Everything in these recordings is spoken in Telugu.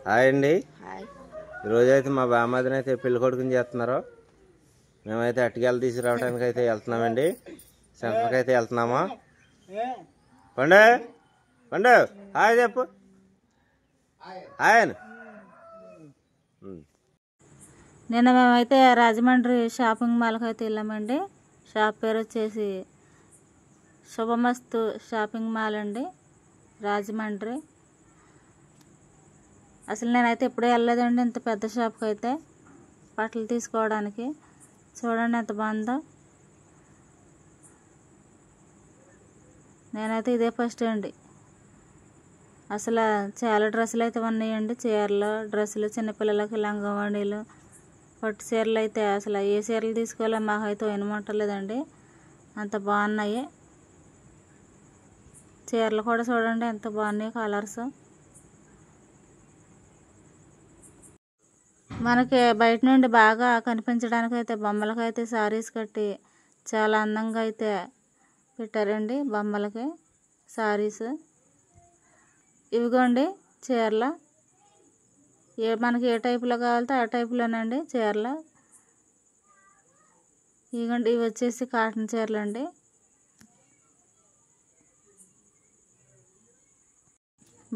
హాయ్ అండి. ఈరోజైతే మా బామ్మదిని అయితే పెళ్లి కొడుకుని చేస్తున్నారు. మేమైతే అట్టుకెళ్ళ తీసుకురావడానికి అయితే వెళ్తున్నామండి. సెంటర్కి అయితే వెళ్తున్నామా. పండు పండు హాయ్ చెప్పు. హాయ్ అని. నిన్న మేమైతే రాజమండ్రి షాపింగ్ మాల్కి అయితే వెళ్ళామండి. షాప్ పేరు వచ్చేసి శుభమస్తు షాపింగ్ మాల్ అండి, రాజమండ్రి. అసలు నేనైతే ఎప్పుడూ వెళ్ళలేదండి ఇంత పెద్ద షాప్కి అయితే బట్టలు తీసుకోవడానికి. చూడండి ఎంత బాగుందో. నేనైతే ఇదే ఫస్ట్ అండి. అసలు చాలా డ్రెస్సులు అయితే ఉన్నాయండి. చీరలు, డ్రెస్సులు, చిన్నపిల్లలకి లంగావణీలు, పట్టు చీరలు అయితే అసలు ఏ చీరలు తీసుకోవాలో మాకైతే వినమంటలేదండి, అంత బాగున్నాయి. చీరలు కూడా చూడండి ఎంత బాగున్నాయి కలర్స్. మనకి బయట నుండి బాగా కనిపించడానికి అయితే బొమ్మలకైతే శారీస్ కట్టి చాలా అందంగా అయితే పెట్టారండి బొమ్మలకి శారీస్. ఇవిగోండి చీరలు. మనకి ఏ టైపులో కావాలితే ఆ టైపులోనండి చీరలు. ఇదిగోండి ఇవి వచ్చేసి కాటన్ చీరలు అండి.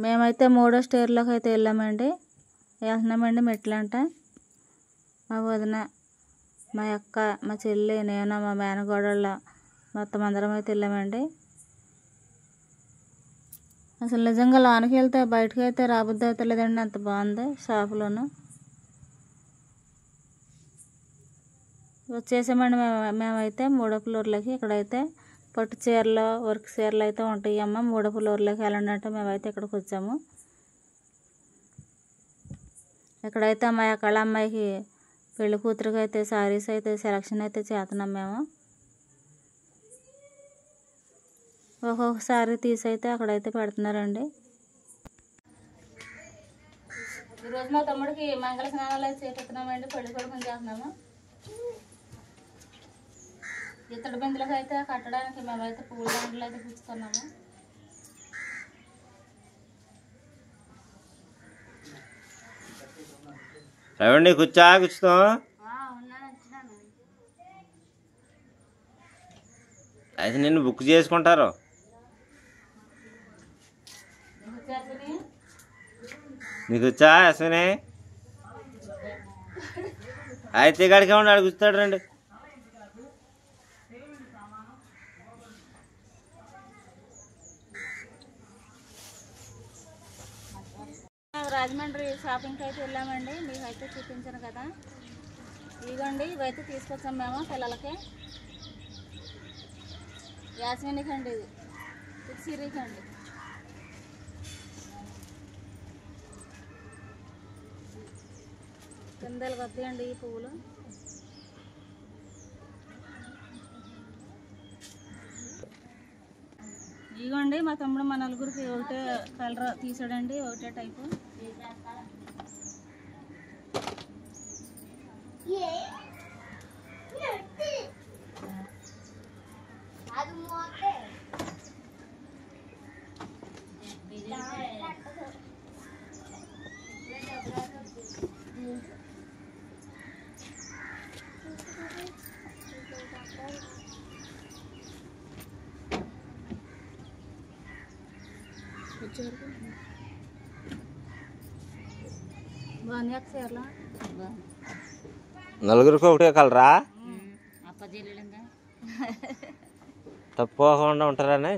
మేమైతే 3వ స్టేర్లోకి అయితే వెళ్తున్నామండి. మెట్లంట మా వదిన, మా అక్క, మా చెల్లి, నేను, మా మేనగోడళ్ళ మొత్తం అందరం అయితే వెళ్ళామండి. అసలు నిజంగా లోనికి వెళ్తే బయటకు అయితే రాబుద్ది అవుతలేదండి, అంత బాగుంది షాపులోను. వచ్చేసామండి మేమైతే 3వ ఫ్లోర్లోకి. ఇక్కడైతే పట్టు చీరలు, వర్క్ చీరలు అయితే ఉంటాయి అమ్మ. 3వ ఫ్లోర్లోకి వెళ్ళండి అంటే మేమైతే ఇక్కడికి వచ్చాము. ఇక్కడైతే మా అక్కళ్ళ అమ్మాయికి పెళ్లి కూతురికి అయితే శారీస్ అయితే సెలక్షన్ అయితే చేస్తున్నాం మేము. ఒక్కొక్క శారీ తీసి అయితే అక్కడైతే పెడుతున్నారండి. ఈరోజు మా తమ్ముడికి మంగళ స్నానాలు అయితే చేపిస్తున్నామండి. పెళ్లి కొడుకుని చేస్తున్నాము. ఇత్తడి బిందులకు అయితే కట్టడానికి మేమైతే పూల దండలు అయితే పుచ్చుకున్నాము. ఏమండి కూర్చుతాం. అయితే నిన్ను బుక్ చేసుకుంటారు. నీకు వచ్చా అశ్విని? అయితే గడికే ఉన్నాడు కూర్చుతాడు రండి. రాజమండ్రి షాపింగ్కి అయితే వెళ్ళామండి. మీకు అయితే చూపించాను కదా. ఇదిగోండి ఇవైతే తీసుకొచ్చాం మేము పిల్లలకి. యాస్మినికి అండి, ఇది సిరికి అండి. కిందలు వస్తాయండి ఈ పువ్వులు. ఇదిగోండి మా తమ్ముడు మా నలుగురికి ఒకటే కలర్ తీసాడండి, ఒకటే టైపు. నలుగురికి ఒకటే కలరా? తప్పకుండా ఉంటారనే.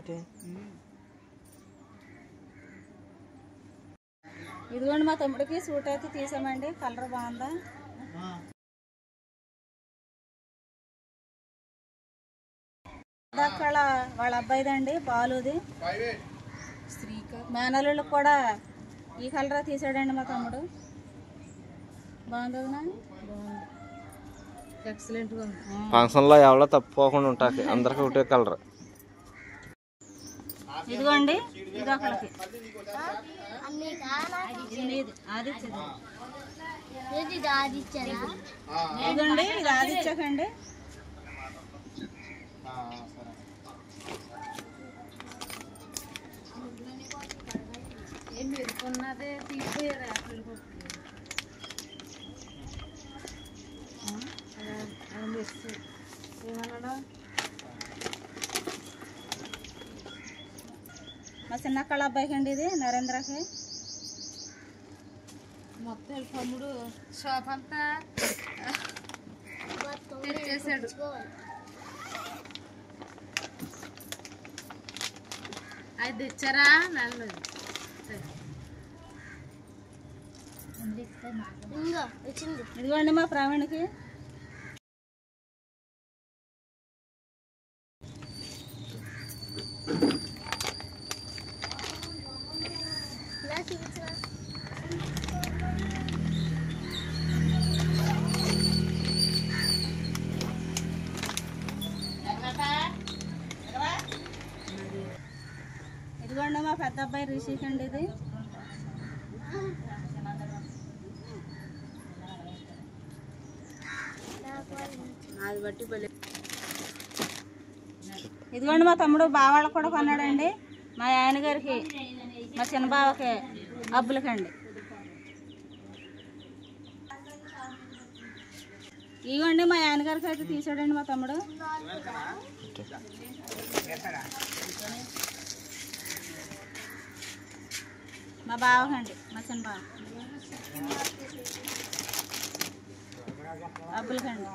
ఇదిగోండి మా తమ్ముడికి సూట్ అయితే తీసామండి. కలర్ బాగుందా? అక్కడ వాళ్ళ అబ్బాయిదండి బాలుది. మేనల్లుళ్ళకి కూడా ఈ కలర్ తీసాడండి మా తమ్ముడు. బాగుంది, ఎక్సలెంట్ గా ఉంది. ఫంక్షన్లో ఎవరో తప్పుకోకుండా ఉంటాయి, అందరికి ఒకటే కలర్. ఇదిగోండి ఇది ఒకళ్ళకి, ఇదిగోండి ఇది ఆదిత్యకండి. మా చిన్న కళ అబ్బాయికి అండి ఇది నరేంద్రకి మొత్తం తమ్ముడు షాప్ అంతా తెచ్చేసాడు. అది తెచ్చారా నల్లు ఇదిగోండి మా ప్రావీణ్కి ఇదిగోండి మా పెద్ద అబ్బాయి రిషిక్ అండి ఇది ఇదిగోండి మా తమ్ముడు బావాళ్ళకి కూడా కొన్నాడండి మా ఆయన గారికి మా చిన్న బావకి అబ్బులకండి ఇవ్వండి మా ఆయన గారికి అయితే తీసాడండి మా తమ్ముడు మా బావకండి మా చిన్న బావ అబ్బులకండి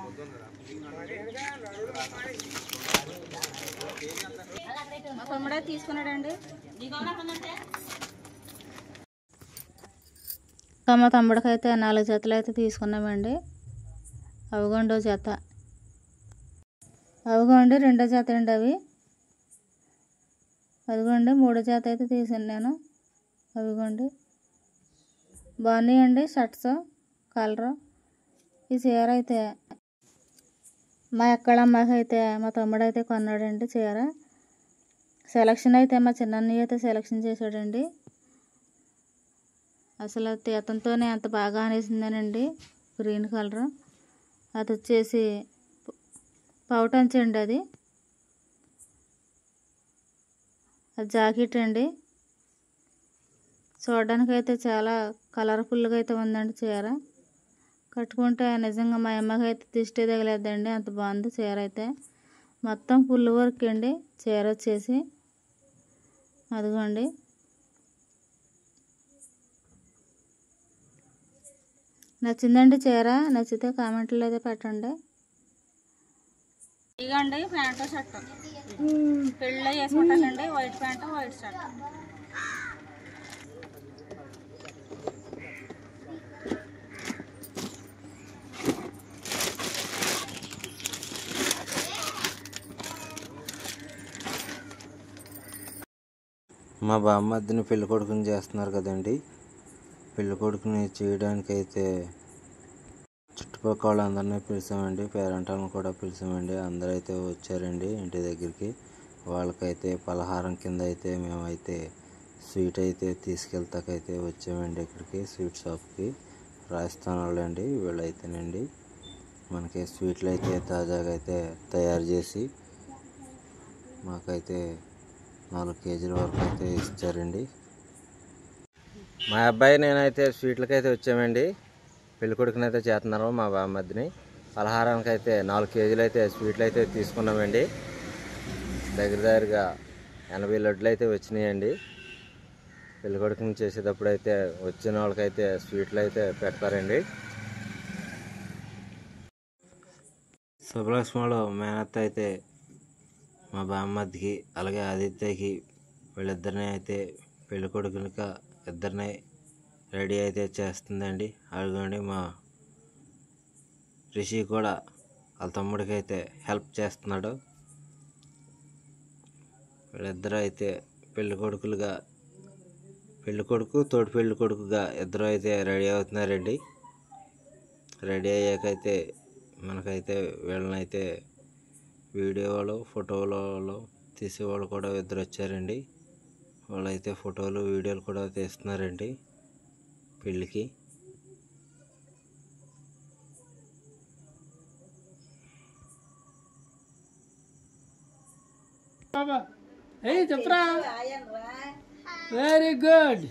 మా తమ్ముడే తీసుకున్నాడండి మా తమ్ముడికి అయితే 4 జతలు అయితే తీసుకున్నామండి అవిగోండో జత అవిగోండి 2వ జత అండి అవి అదిగోండి 3వ జత అయితే తీసాను నేను అవిగోండి బాగున్నాయండి షర్ట్స్ కలరు ఈ చీర అయితే మా ఎక్కడమ్మకి అయితే మా తమ్ముడు అయితే కొన్నాడండి చీర సెలక్షన్ అయితే మా చిన్నన్నయ్య అయితే సెలక్షన్ చేశాడండి అసలు తీతంతోనే ఎంత బాగా అనేసిందనండి గ్రీన్ కలర్ అది వచ్చేసి పౌటంచ్ అండి అది జాకెట్ అండి చూడడానికి అయితే చాలా కలర్ఫుల్గా అయితే ఉందండి చీర కట్టుకుంటే నిజంగా మా అమ్మకి అయితే దిష్టి తగలేదండి అంత బాగుంది చీర అయితే మొత్తం ఫుల్ వర్క్ అండి చీర వచ్చేసి అదిగోండి నచ్చిందండి చీర నచ్చితే కామెంట్లో అయితే పెట్టండి ఇదిగోండి ప్యాంటు షర్ట్ పెళ్ళిలో వేసుకుంటానండి వైట్ ప్యాంటు వైట్ షర్ట్ మా బామ్మద్దిని పెళ్లి కొడుకుని చేస్తున్నారు కదండి పెళ్లి కొడుకుని చేయడానికైతే చుట్టుపక్కల వాళ్ళందరినీ పిలిచామండి పేరెంటాలను కూడా పిలిచామండి అందరూ అయితే వచ్చారండి ఇంటి దగ్గరికి వాళ్ళకైతే పలహారం కింద అయితే మేమైతే స్వీట్ అయితే తీసుకెళ్తాకైతే వచ్చామండి ఇక్కడికి స్వీట్ షాప్కి రాజస్థాన్ వాళ్ళండి వీళ్ళైతేనండి మనకి స్వీట్లు అయితే తాజాగా అయితే తయారు చేసి మాకైతే 4 కేజీల వరకు అయితే ఇచ్చారండి మా అబ్బాయి నేనైతే స్వీట్లకైతే వచ్చామండి పెళ్లి కొడుకుని అయితే చేస్తున్నారు మా బామ్మద్దిని పలహారానికి అయితే 4 కేజీలు అయితే స్వీట్లు అయితే తీసుకున్నామండి దగ్గరగా 80 లడ్లు అయితే వచ్చినాయండి పెళ్లి కొడుకుని చేసేటప్పుడు అయితే వచ్చిన వాళ్ళకైతే స్వీట్లు అయితే పెడతారండి శుభలక్ష్మలో మేనత్త అయితే మా బామ్మద్దికి అలాగే ఆదిత్యకి వీళ్ళిద్దరిని అయితే పెళ్లి కొడుకునిక ఇద్దరిని రెడీ అయితే చేస్తుందండి అదిగోండి మా రిషి కూడా వాళ్ళ తమ్ముడికి అయితే హెల్ప్ చేస్తున్నాడు వీళ్ళిద్దరూ అయితే పెళ్లి కొడుకులుగా పెళ్లి కొడుకు తోడు పెళ్లి కొడుకుగా ఇద్దరు అయితే రెడీ అవుతున్నారండి రెడీ అయ్యాకైతే మనకైతే వీళ్ళనైతే వీడియోలు ఫోటోలలో తీసేవాళ్ళు కూడా ఇద్దరు వచ్చారండి వాళ్ళైతే ఫోటోలు వీడియోలు కూడా తీస్తున్నారండి పెళ్ళికి చెప్పరా వెరీ గుడ్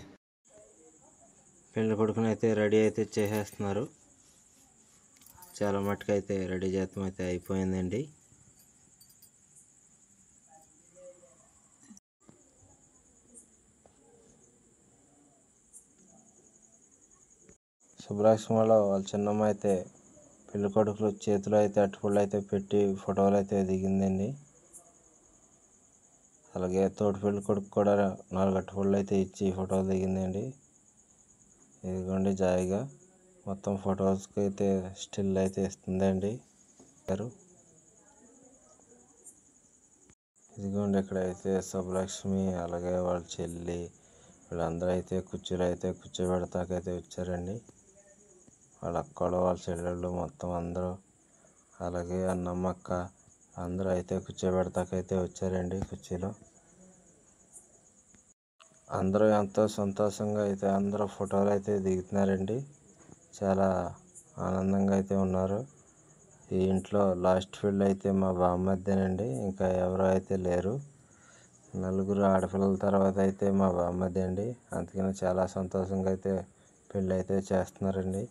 పెళ్లి కొడుకుని అయితే రెడీ అయితే చేసేస్తున్నారు. చాలా మట్టుకు అయితే రెడీ చేస్తాం అయితే అయిపోయిందండి. శుభ్రాక్షమలో వాళ్ళ చిన్నమ్మ అయితే పెళ్లి కొడుకులు చేతిలో అయితే అట్టుపళ్ళు అయితే పెట్టి ఫోటోలు అయితే దిగిందండి. అలాగే తోటి పెళ్లి కొడుకు కూడా 4 అట్టుపళ్ళు అయితే ఇచ్చి ఫోటోలు దిగిందండి. ఇదిగోండి జాయిగా మొత్తం ఫొటోస్కి అయితే స్టిల్ అయితే ఇస్తుందండి. ఇదిగోండి ఇక్కడైతే శుభలక్ష్మి అలాగే వాళ్ళ చెల్లి వీళ్ళందరూ అయితే కుర్చీలో అయితే కూర్చోబెడతాకైతే వచ్చారండి. వాళ్ళ అక్కలు వాళ్ళ చెల్లెళ్ళు మొత్తం అందరూ అలాగే అన్నమ్మక్క అందరూ అయితే కూర్చోబెడతాకైతే వచ్చారండి కుర్చీలో. అందరూ ఎంతో సంతోషంగా అయితే అందరూ ఫోటోలు అయితే దిగుతున్నారండి. చాలా ఆనందంగా అయితే ఉన్నారు. ఈ ఇంట్లో లాస్ట్ ఫీల్డ్ అయితే మా బామ్మర్దేనండి. ఇంకా ఎవరు అయితే లేరు. 4 ఆడపిల్లల తర్వాత అయితే మా బామ్మర్ది అండి. అందుకని చాలా సంతోషంగా అయితే పెళ్ళి అయితే చేస్తున్నారండి.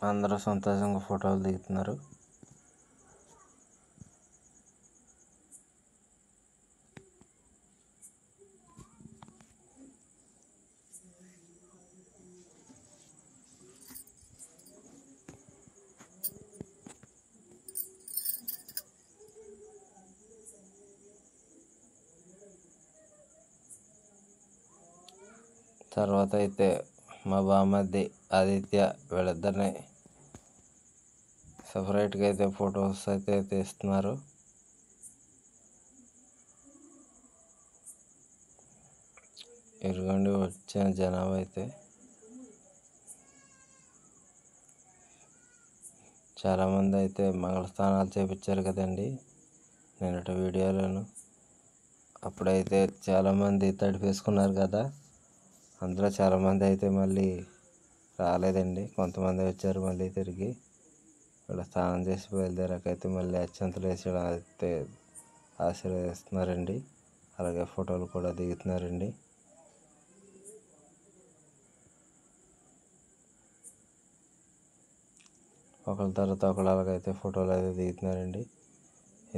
అందరూ సంతోషంగా ఫోటోలు దిగుతున్నారు. తర్వాత అయితే మా బామ్మర్ది ఆదిత్య వీళ్ళిద్దరిని సపరేట్గా అయితే ఫొటోస్ అయితే తీస్తున్నారు. ఇరుగండి వచ్చిన జనాభా అయితే చాలామంది అయితే మంగళస్థానాలు చేపించారు కదండి నిన్నటి వీడియోలోను. అప్పుడైతే చాలామంది తడిపేసుకున్నారు కదా. అందులో చాలామంది అయితే మళ్ళీ రాలేదండి. కొంతమంది వచ్చారు మళ్ళీ తిరిగి. ఇక్కడ స్నానం చేసి బయలుదేరాకైతే మళ్ళీ అత్యంతలు వేసి అయితే ఆశీర్వదిస్తున్నారండి. అలాగే ఫోటోలు కూడా దిగుతున్నారండి. ఒకళ్ళ తర్వాత ఒకళ్ళు అలాగైతే ఫోటోలు అయితే దిగుతున్నారండి.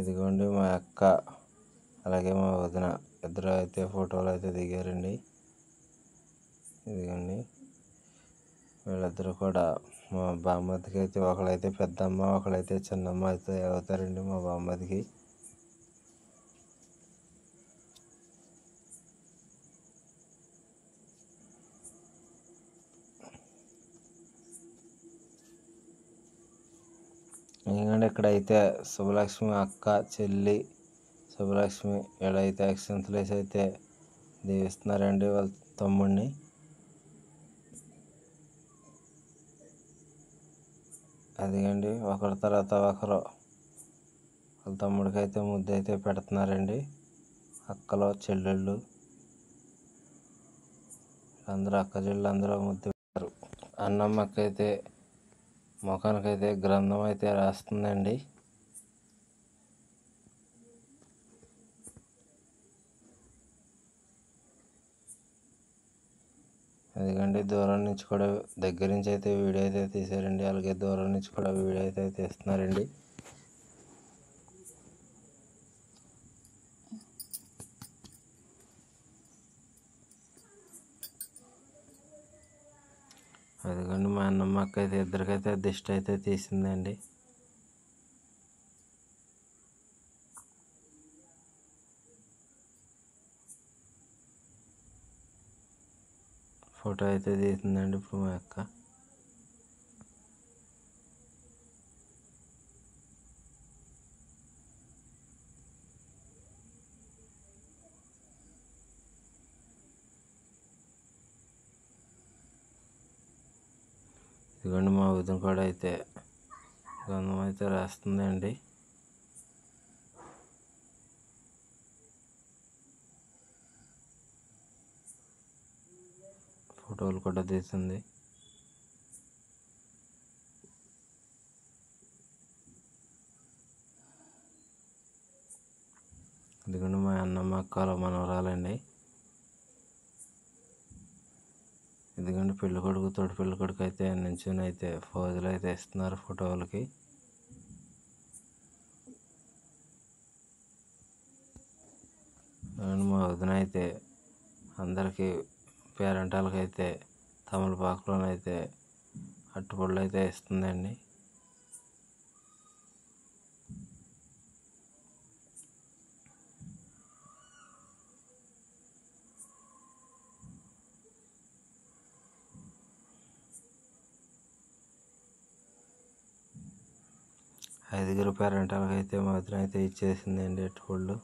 ఇదిగోండి మా అక్క అలాగే మా వదిన ఇద్దరు అయితే ఫోటోలు అయితే దిగారండి. ఇదిగోండి వీళ్ళిద్దరూ కూడా మా బామ్మర్దికి అయితే ఒకళ్ళైతే పెద్దమ్మ ఒకళ్ళైతే చిన్నమ్మ అయితే అవుతారండి మా బామ్మర్దికి. ఎందుకంటే ఇక్కడైతే శుభలక్ష్మి అక్క చెల్లి శుభలక్ష్మి వీళ్ళైతే అక్షంతలు వేసి అయితే దీవిస్తున్నారండి వాళ్ళ తమ్ముడిని. అదిగండి ఒకరి తర్వాత ఒకరు వాళ్ళ తమ్ముడికి అయితే ముద్దు అయితే పెడుతున్నారండి. అక్కలు చెల్లెళ్ళు అందరూ అక్క చెల్లెళ్ళు అందరూ ముద్దు పెట్టారు. అన్నమ్మకైతే ముఖానికైతే గ్రంథం అయితే రాస్తుందండి. అదిగండి దూరం నుంచి కూడా దగ్గర నుంచి అయితే వీడియో అయితే తీసారండి. అలాగే దూరం నుంచి కూడా వీడియో అయితే తీస్తున్నారండి. అదిగండి మా అన్నమ్మక్క అయితే ఇద్దరికైతే దిష్టి అయితే తీసిందండి. ఫోటో అయితే తీసిందండి ఇప్పుడు మా అక్క. ఇదిగోండి మా వదిన కూడా అయితే గంధం అయితే రాస్తుందండి. ఫోటోలు కూడా తీసింది. ఇదిగోండి మా అన్నమ్మ అక్కల మనవరాలండి. ఇదిగోండి పెళ్లి కొడుకు తోటి పెళ్లి కొడుకు అయితే నించుని అయితే ఫోజులు అయితే ఇస్తున్నారు ఫోటోలకి. మా వదిన అయితే అందరికీ పేరెంటాలకైతే తమలపాకులోనైతే అట్టుపళ్ళు అయితే ఇస్తుందండి. ఐదుగురు పేరెంటాలకైతే మా వదిన అయితే ఇచ్చేసిందండి అట్టుపళ్ళు.